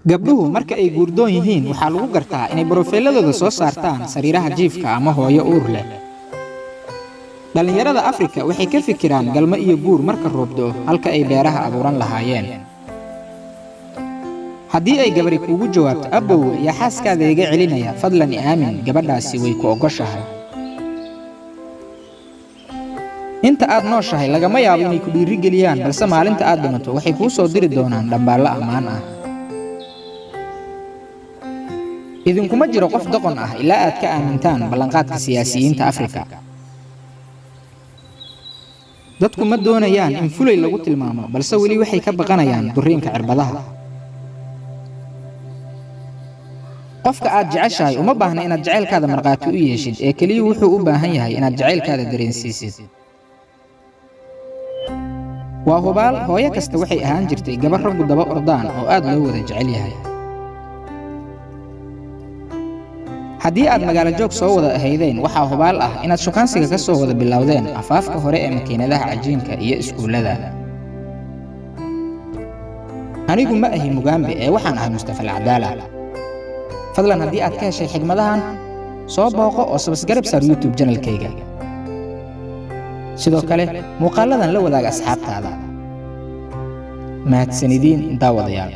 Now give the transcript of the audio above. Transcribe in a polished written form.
gabdhuhu marka ay guurdoon yihiin waxaa lagu gartaa inay brofeeladooda soo saartaan sariiraha jiifka ama hooyo uur leh. dhalinyarada Afrika waxay ka fikiraan galmo iyo guur marka roobdo halka ay beeraha abuuran lahaayeen. haddii ay gabari kuugu jawaabto abbow yaa xaaskaada iga celinaya fadlan i aamin, gabadhaasi way ku ogoshahay. inta aad nooshahay lagama yaabo inay ku dhiirigeliyaan, balse maalinta aad dhimato waxay kuu soo diri doonaan dhambaallo ammaan ah. idinkuma jiro qof doqon ah ilaa aad ka aamintaan ballanqaadka siyaasiyiinta Afrika. dadku ma doonayaan in fulay lagu tilmaamo, balse weli waxay ka baqanayaan duriinka cirbadaha. qofka aad jeceshahay uma baahna inaad jacaylkaada marqaati u yeeshid, ee kaliya wuxuu u baahan yahay inaad jacaylkaada dareensiisid. waa hubaal hooyo kasta waxay ahaan jirtay gabar raggu daba ordaan oo aad loo wada jecel yahay. haddii aad magaalo joog soo wada ahaydeen, waxaa hubaal ah inaad shukaansiga ka soo wada bilowdeen afaafka hore ee makiinadaha cajiinka iyo iskuullada. anigu ma ahi Mugambe ee waxaan ahay Mustafa Alcadaala. fadlan haddii aad ka heshay xigmadahan, soo booqo oo subscribe saar YouTube channelkayga. sidoo kale muuqaaladan la wadaaga asxaabtaada. mahadsanidin daawadayaal.